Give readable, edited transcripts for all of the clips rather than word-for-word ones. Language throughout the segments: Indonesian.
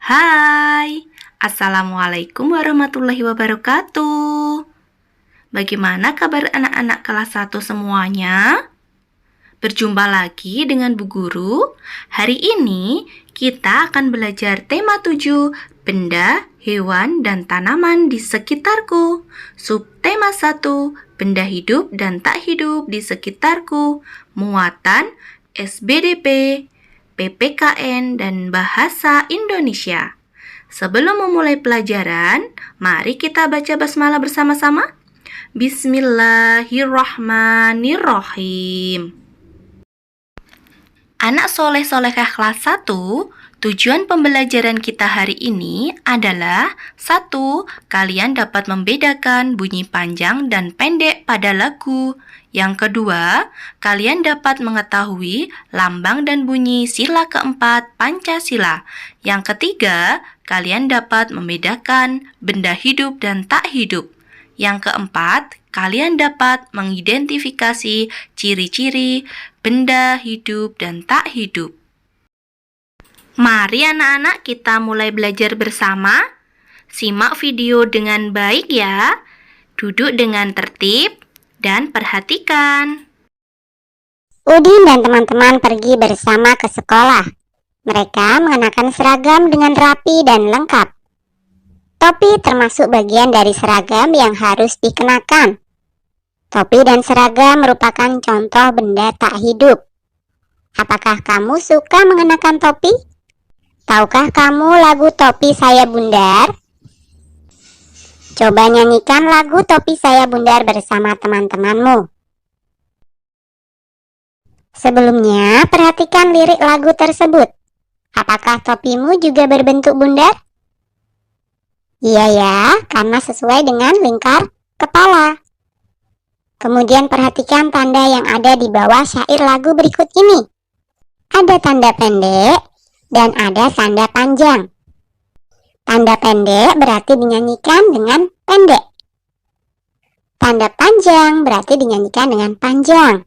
Hai, Assalamualaikum warahmatullahi wabarakatuh. Bagaimana kabar anak-anak kelas 1 semuanya? Berjumpa lagi dengan Bu Guru. Hari ini kita akan belajar tema 7, benda, hewan, dan tanaman di sekitarku. Subtema 1, benda hidup dan tak hidup di sekitarku. Muatan SBDP, PPKN, dan Bahasa Indonesia. Sebelum memulai pelajaran, mari kita baca basmalah bersama-sama. Bismillahirrahmanirrahim. Anak soleh-solehah kelas 1, tujuan pembelajaran kita hari ini adalah 1. Kalian dapat membedakan bunyi panjang dan pendek pada lagu. Yang kedua, kalian dapat mengetahui lambang dan bunyi sila keempat Pancasila. Yang ketiga, kalian dapat membedakan benda hidup dan tak hidup. Yang keempat, kalian dapat mengidentifikasi ciri-ciri benda hidup dan tak hidup. Mari anak-anak kita mulai belajar bersama. Simak video dengan baik ya. Duduk dengan tertib dan perhatikan. Udin dan teman-teman pergi bersama ke sekolah. Mereka mengenakan seragam dengan rapi dan lengkap. Topi termasuk bagian dari seragam yang harus dikenakan. Topi dan seragam merupakan contoh benda tak hidup. Apakah kamu suka mengenakan topi? Tahukah kamu lagu Topi Saya Bundar? Coba nyanyikan lagu Topi Saya Bundar bersama teman-temanmu. Sebelumnya, perhatikan lirik lagu tersebut. Apakah topimu juga berbentuk bundar? Iya ya, karena sesuai dengan lingkar kepala. Kemudian perhatikan tanda yang ada di bawah syair lagu berikut ini. Ada tanda pendek dan ada tanda panjang. Tanda pendek berarti dinyanyikan dengan pendek. Tanda panjang berarti dinyanyikan dengan panjang.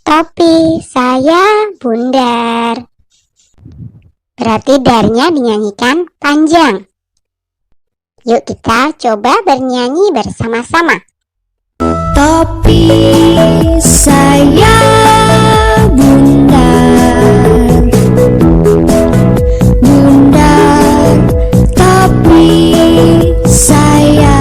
Topi saya bundar. Berarti darinya dinyanyikan panjang. Yuk kita coba bernyanyi bersama-sama. Topi saya bundar, bundar topi saya.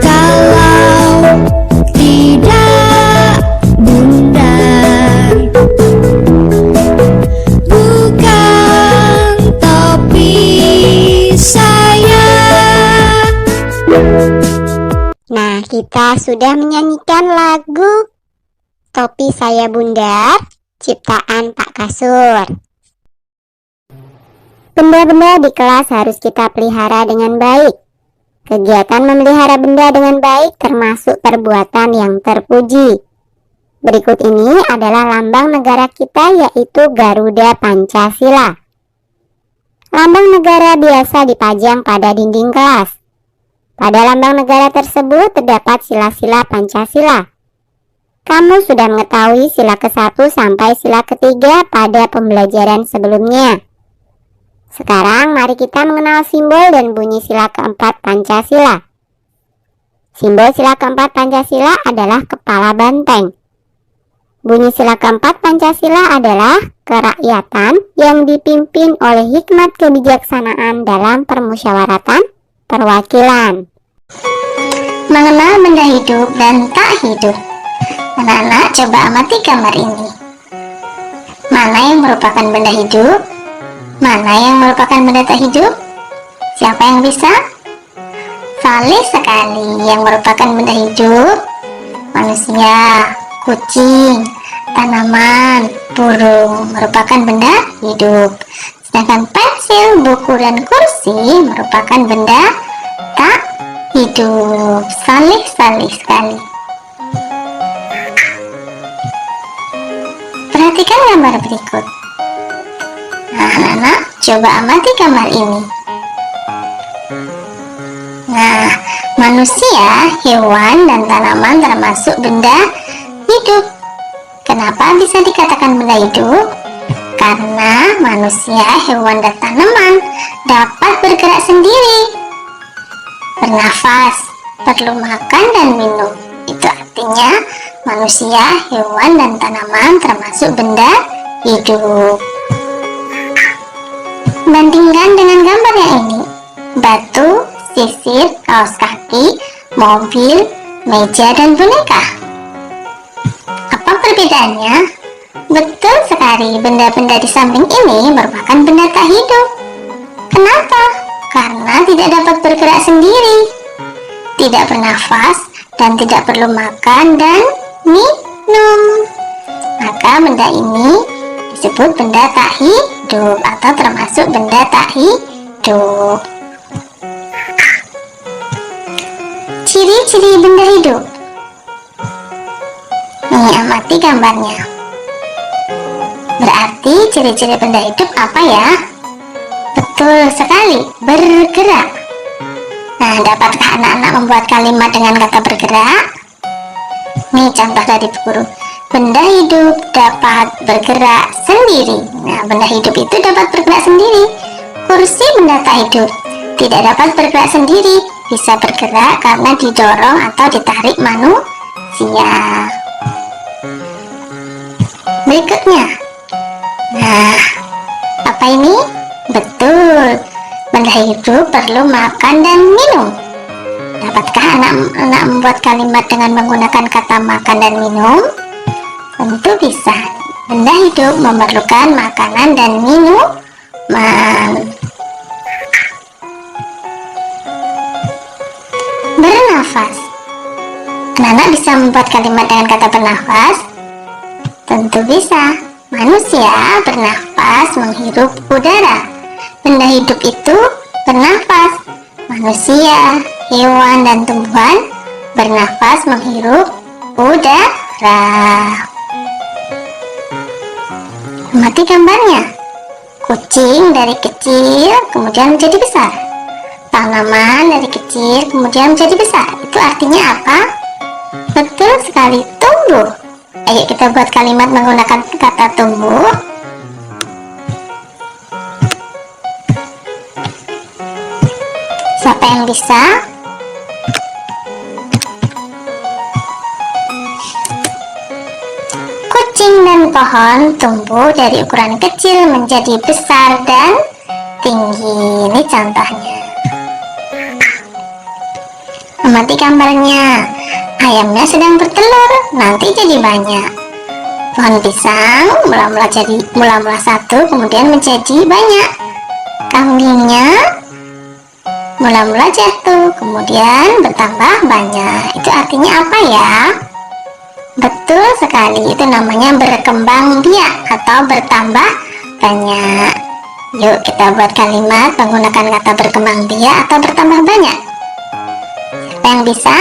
Kalau tidak bundar, bukan topi saya. Nah, kita sudah menyanyikan lagu Topi Saya Bundar, ciptaan Pak Kasur. Benda-benda di kelas harus kita pelihara dengan baik. Kegiatan memelihara benda dengan baik termasuk perbuatan yang terpuji. Berikut ini adalah lambang negara kita, yaitu Garuda Pancasila. Lambang negara biasa dipajang pada dinding kelas. Pada lambang negara tersebut terdapat sila-sila Pancasila. Kamu sudah mengetahui sila ke-1 sampai sila ke-3 pada pembelajaran sebelumnya. Sekarang mari kita mengenal simbol dan bunyi sila ke-4 Pancasila. Simbol sila ke-4 Pancasila adalah kepala banteng. Bunyi sila ke-4 Pancasila adalah kerakyatan yang dipimpin oleh hikmat kebijaksanaan dalam permusyawaratan perwakilan. Mengenal benda hidup dan tak hidup. Anak-anak coba amati gambar ini. Mana yang merupakan benda hidup? Mana yang merupakan benda tak hidup? Siapa yang bisa? Valid sekali. Yang merupakan benda hidup: manusia, kucing, tanaman, burung merupakan benda hidup. Sedangkan pensil, buku, dan kursi merupakan benda tak hidup. Salih sekali. Perhatikan gambar berikut. Nah, anak-anak, coba amati gambar ini. Nah, manusia, hewan, dan tanaman termasuk benda hidup. Kenapa bisa dikatakan benda hidup? Karena manusia, hewan, dan tanaman dapat bergerak sendiri. Bernafas, perlu makan dan minum. Itu artinya manusia, hewan, dan tanaman termasuk benda hidup. Bandingkan dengan gambar yang ini. Batu, sisir, kaos kaki, mobil, meja, dan boneka. Apa perbedaannya? Betul sekali, benda-benda di samping ini merupakan benda tak hidup. Kenapa? Karena tidak dapat bergerak sendiri, tidak bernafas, dan tidak perlu makan dan minum. Maka benda ini disebut benda tak hidup atau termasuk benda tak hidup. Ciri-ciri benda hidup. Nih, amati gambarnya. Berarti ciri-ciri benda hidup apa ya? Betul sekali, bergerak. Nah, dapatkah anak-anak membuat kalimat dengan kata bergerak? Nih contoh dari Bu Guru. Benda hidup dapat bergerak sendiri. Nah, benda hidup itu dapat bergerak sendiri. Kursi benda tak hidup tidak dapat bergerak sendiri, bisa bergerak karena didorong atau ditarik manusia. Berikutnya. Nah, apa ini? Betul, benda hidup perlu makan dan minum. Dapatkah anak-anak membuat kalimat dengan menggunakan kata makan dan minum? Tentu bisa. Benda hidup memerlukan makanan dan minuman. Bernafas. Anak-anak bisa membuat kalimat dengan kata bernafas? Tentu bisa. Manusia bernafas menghirup udara. Benda hidup itu bernafas. Manusia, hewan, dan tumbuhan bernafas menghirup udara. Amati gambarnya. Kucing dari kecil kemudian menjadi besar. Tanaman dari kecil kemudian menjadi besar. Itu artinya apa? Betul sekali, tumbuh. Ayo kita buat kalimat menggunakan kata tumbuh. Siapa yang bisa? Kucing dan pohon tumbuh dari ukuran kecil menjadi besar dan tinggi. Ini contohnya. Amati gambarnya. Ayamnya sedang bertelur, nanti jadi banyak. Pohon pisang mula-mula satu, kemudian menjadi banyak. Kambingnya mula-mula jatuh, kemudian bertambah banyak. Itu artinya apa ya? Betul sekali, itu namanya berkembang biak atau bertambah banyak. Yuk kita buat kalimat menggunakan kata berkembang biak atau bertambah banyak. Siapa yang bisa?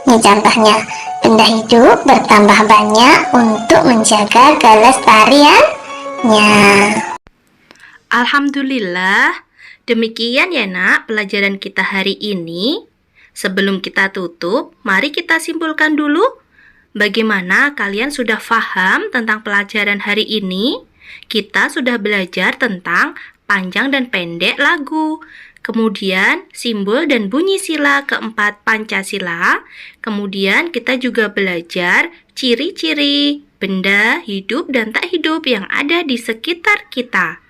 Ini contohnya, benda hidup bertambah banyak untuk menjaga kelestariannya. Alhamdulillah, demikian ya nak pelajaran kita hari ini. Sebelum kita tutup, mari kita simpulkan dulu. Bagaimana kalian sudah paham tentang pelajaran hari ini? Kita sudah belajar tentang panjang dan pendek lagu. Kemudian simbol dan bunyi sila keempat Pancasila. Kemudian kita juga belajar ciri-ciri benda hidup dan tak hidup yang ada di sekitar kita.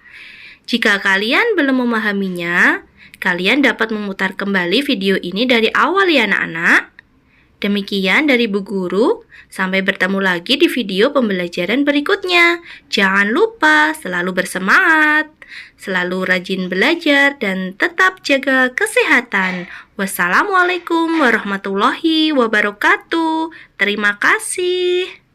Jika kalian belum memahaminya, kalian dapat memutar kembali video ini dari awal ya anak-anak. Demikian dari Bu Guru, sampai bertemu lagi di video pembelajaran berikutnya. Jangan lupa selalu bersemangat, selalu rajin belajar, dan tetap jaga kesehatan. Wassalamualaikum warahmatullahi wabarakatuh. Terima kasih.